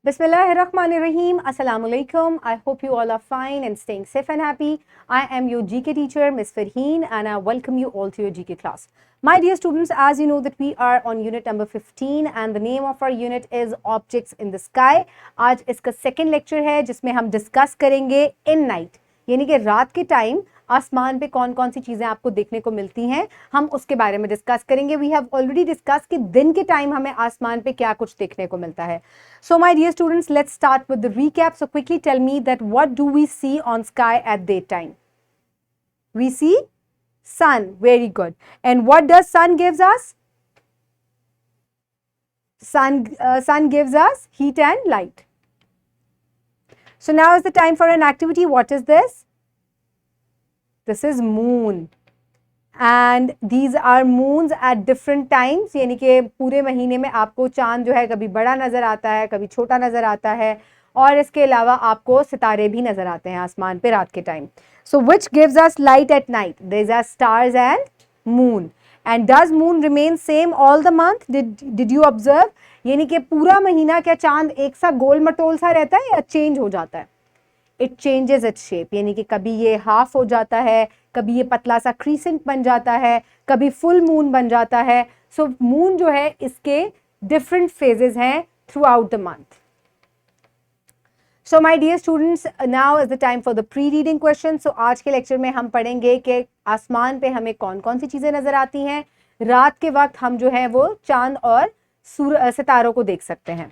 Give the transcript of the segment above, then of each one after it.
Bismillahirrahmanirrahim. Assalamu alaikum. I hope you all are fine and staying safe and happy. I am your GK teacher, Ms. Farheen, and I welcome you all to your GK class. My dear students, as you know that we are on unit number 15 and the name of our unit is Objects in the Sky. आज इसका second lecture है जिसमें हम discuss करेंगे in night, यानी कि रात के टाइम आसमान पे कौन कौन सी चीजें आपको देखने को मिलती हैं, हम उसके बारे में डिस्कस करेंगे. वी हैव ऑलरेडी डिस्कस कि दिन के टाइम हमें आसमान पे क्या कुछ देखने को मिलता है. So my dear students, let's start with the recap. So quickly tell me that what do we see on sky at day time? We see sun. Very good. And what does sun gives us? Sun gives us heat and light. So now is the time for an activity. What is this? This is moon. And these are moons at different times. यानी कि पूरे महीने में आपको चांद जो है कभी बड़ा नजर आता है, कभी छोटा नजर आता है, और इसके अलावा आपको सितारे भी नजर आते हैं आसमान पे रात के time. So which gives us light at night? These are stars and moon. And does moon remain same all the month? Did you observe? यानी कि पूरा महीना क्या चांद एक सा गोल मटोल सा रहता है या चेंज हो जाता है? It changes its shape. यानी कि कभी ये हाफ हो जाता है, कभी ये पतला सा क्रीसेंट बन जाता है, कभी फुल मून बन जाता है. सो मून जो है इसके डिफरेंट फेजेस हैं throughout the month. So my dear students, now is the time for the pre reading question. So आज के लेक्चर में हम पढ़ेंगे कि आसमान पे हमें कौन कौन सी चीजें नजर आती हैं. रात के वक्त हम जो है वो चांद और सितारों को देख सकते हैं.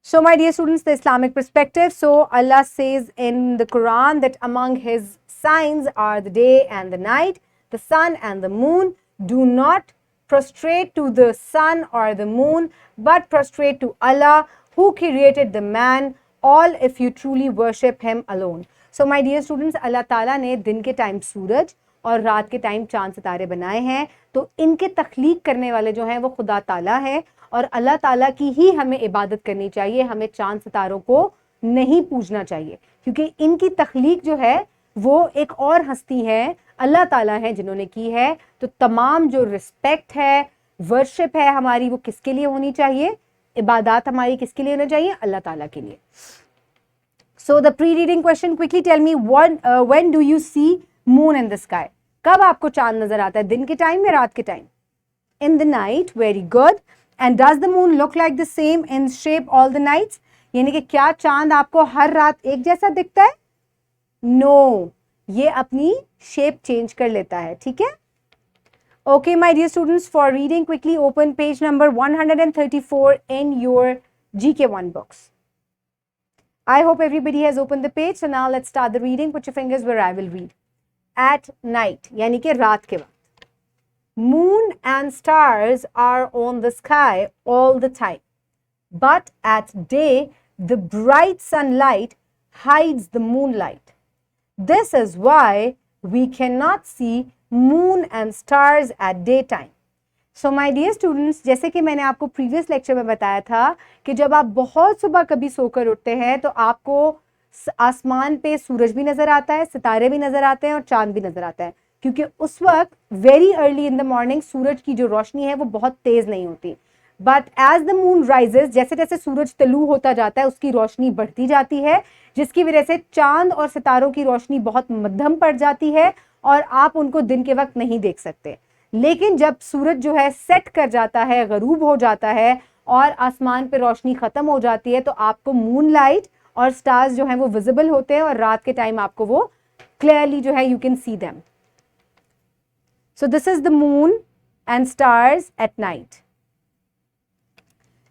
So my dear students, the Islamic perspective. So Allah says in the Quran that among his signs are the day and the night, the sun and the moon. Do not prostrate to the sun or the moon, but prostrate to Allah who created the man, all if you truly worship him alone. So my dear students, Allah Taala ने दिन के time सूरज और रात के time चांद सितारे बनाए हैं, तो इनके तख्लीक करने वाले जो हैं वो खुदा ताला है, और अल्लाह ताला की ही हमें इबादत करनी चाहिए. हमें चांद सितारों को नहीं पूजना चाहिए, क्योंकि इनकी तख्लीक जो है वो एक और हस्ती है, अल्लाह ताला है जिन्होंने की है. तो तमाम जो रिस्पेक्ट है, वर्शिप है हमारी, वो किसके लिए होनी चाहिए? इबादत हमारी किसके लिए होनी चाहिए? अल्लाह ताला के लिए. So the pre reading question, quickly tell me when do you see moon in the sky? कब आपको चांद नजर आता है, दिन के टाइम या रात के time? In the night. Very good. And does the moon look like the same in shape all the nights? यानी कि क्या चांद आपको हर रात एक जैसा दिखता है? No, ये अपनी शेप चेंज कर लेता है. ठीक है? Okay, my dear students, for reading quickly open page number 134 in your GK1 books. I hope everybody has opened the page. So now let's start the reading. Put your fingers where I will read. At night, यानी कि रात के वक्त. Moon and stars are on the sky all the time, but at day the bright sunlight hides the moonlight. This is why we cannot see moon and stars at daytime. So my dear students, जैसे कि मैंने आपको previous lecture में बताया था कि जब आप बहुत सुबह कभी सोकर उठते हैं तो आपको आसमान पे सूरज भी नजर आता है, सितारे भी नजर आते हैं और चांद भी नजर आता है, क्योंकि उस वक्त very early in the morning सूरज की जो रोशनी है वो बहुत तेज नहीं होती. But as the moon rises, जैसे जैसे सूरज तलू होता जाता है उसकी रोशनी बढ़ती जाती है, जिसकी वजह से चांद और सितारों की रोशनी बहुत मध्यम पड़ जाती है और आप उनको दिन के वक्त नहीं देख सकते. लेकिन जब सूरज जो है सेट कर जाता है, गरूब हो जाता है और आसमान पे रोशनी खत्म हो जाती है, तो आपको मून लाइट और स्टार्स जो है वो विजिबल होते हैं और रात के टाइम आपको वो क्लियरली जो है you can see them. So this is the moon and stars at night.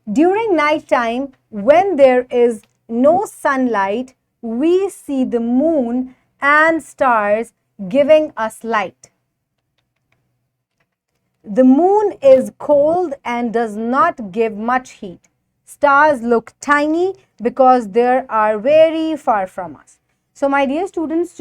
During night time, when there is no sunlight, we see the moon and stars giving us light. The moon is cold and does not give much heat. Stars look tiny because they are very far from us. So my dear students,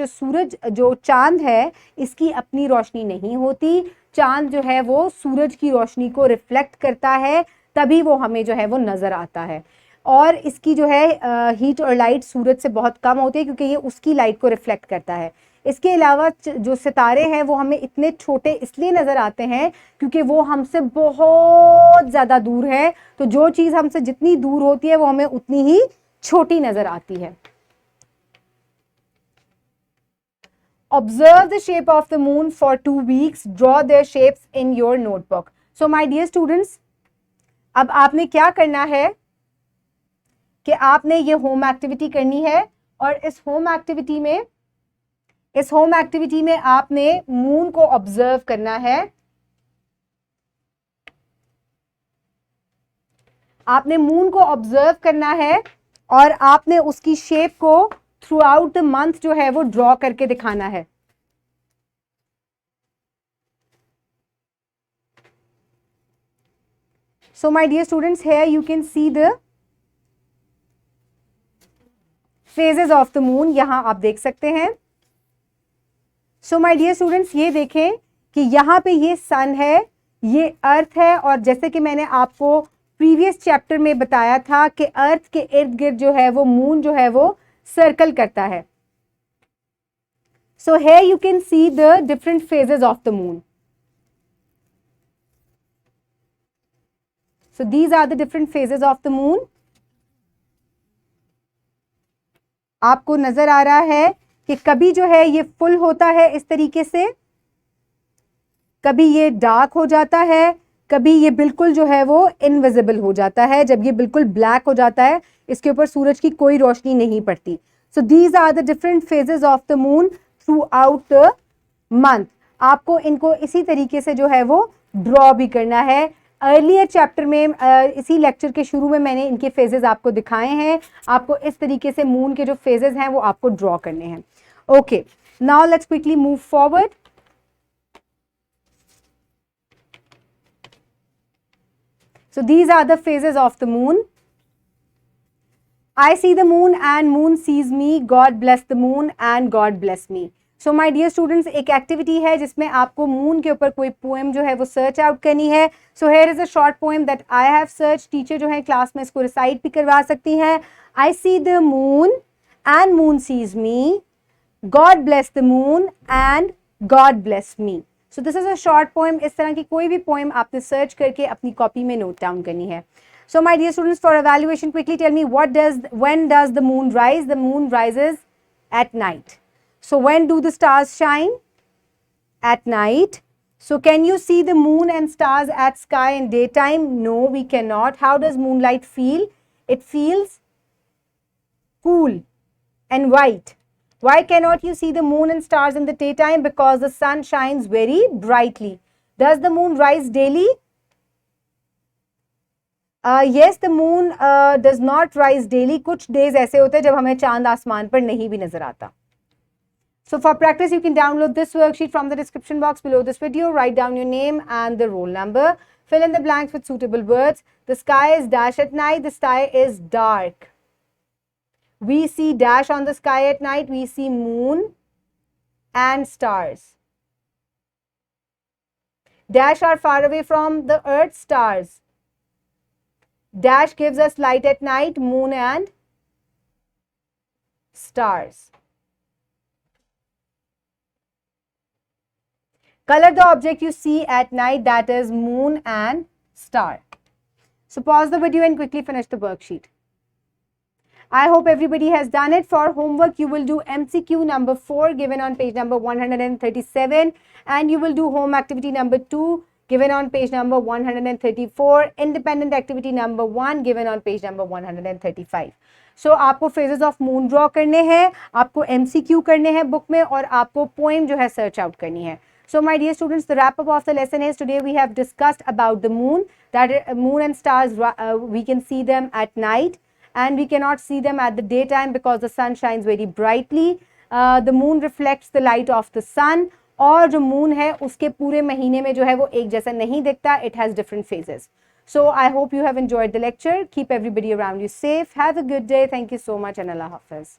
जो चांद है इसकी अपनी रोशनी नहीं होती. चांद जो है वो सूरज की रोशनी को रिफ्लेक्ट करता है, तभी वो हमें जो है वो नजर आता है. और इसकी जो है हीट और लाइट सूरज से बहुत कम होती है क्योंकि ये उसकी लाइट को रिफ्लेक्ट करता है। इसके अलावा जो सितारे हैं वो हमें इतने छोटे इसलिए नजर आते हैं क्योंकि वो हमसे बहुत ज्यादा दूर है, तो जो चीज हमसे जितनी दूर होती है वो हमें उतनी ही छोटी नजर आती है। Observe the shape of the moon for 2 weeks. Draw their shapes in your notebook. So my dear students, अब आपने क्या करना है कि आपने ये होम एक्टिविटी करनी है और इस होम एक्टिविटी में आपने मून को ऑब्जर्व करना है। आपने मून को ऑब्जर्व करना है और आपने उसकी शेप को थ्रू आउट द मंथ जो है वो ड्रॉ करके दिखाना है। So my dear students, here you can see the phases of the moon. यहां आप देख सकते हैं। So my dear students, ये देखें कि यहां पे ये सन है, ये अर्थ है, और जैसे कि मैंने आपको प्रीवियस चैप्टर में बताया था कि अर्थ के इर्द गिर्द जो है वो मून जो है वो सर्कल करता है। So here you can see the different phases of the moon. So these are the different phases of the moon. आपको नजर आ रहा है कि कभी जो है ये फुल होता है इस तरीके से, कभी ये डार्क हो जाता है, कभी ये बिल्कुल जो है वो इनविजिबल हो जाता है। जब ये बिल्कुल ब्लैक हो जाता है, इसके ऊपर सूरज की कोई रोशनी नहीं पड़ती। So these are the different phases of the moon throughout the month. आपको इनको इसी तरीके से जो है वो ड्रॉ भी करना है। अर्लियर चैप्टर में इसी लेक्चर के शुरू में मैंने इनके फेजेस आपको दिखाए हैं। आपको इस तरीके से मून के जो फेजेस हैं वो आपको ड्रॉ करने हैं। Okay, now let's quickly move forward. So these are the phases of the moon. I see the moon and moon sees me. God bless the moon and God bless me. So my dear students, एक activity है जिसमें आपको moon के ऊपर कोई poem जो है वो सर्च आउट करनी है। So here is a short poem that I have searched. Teacher जो है क्लास में इसको रिसाइट भी करवा सकती हैं। I see the moon and moon sees me. God bless the moon and God bless me. So this is a short poem. इस तरह की कोई भी पोएम आपने सर्च करके अपनी कॉपी में नोट डाउन करनी है। So my dear students, for evaluation, quickly tell me when does the moon rise? The moon rises at night. So when do the stars shine? At night. So can you see the moon and stars at sky in daytime? No, we cannot. How does moonlight feel? It feels cool and white. Why cannot you see the moon and stars in the daytime? Because the sun shines very brightly. Does the moon rise daily? Yes, the moon does not rise daily. कुछ days ऐसे होते हैं जब हमें चांद आसमान पर नहीं भी नजर आता। So for practice, you can download this worksheet from the description box below this video. Write down your name and the roll number. Fill in the blanks with suitable words. The sky is dash at night. The sky is dark. We see dash on the sky at night. We see moon and stars. Dash are far away from the earth. Stars. Dash gives us light at night. Moon and stars. Color the object you see at night, that is moon and star. So pause the video and quickly finish the worksheet. I hope everybody has done it. For homework, you will do MCQ number 4 given on page number 137, and you will do home activity number 2 given on page number 134, independent activity number 1 given on page number 135. So आपको phases of moon draw करने हैं, आपको MCQ करने हैं book में, और आपको poem जो है search out करनी है. So my dear students, the wrap up of the lesson is today we have discussed about the moon, that moon and stars we can see them at night and we cannot see them at the daytime because the sun shines very brightly. The moon reflects the light of the sun, और जो moon है उसके पूरे महीने में जो है वो एक जैसा नहीं दिखता, it has different phases. So I hope you have enjoyed the lecture. Keep everybody around you safe. Have a good day. Thank you so much and Allah Hafiz.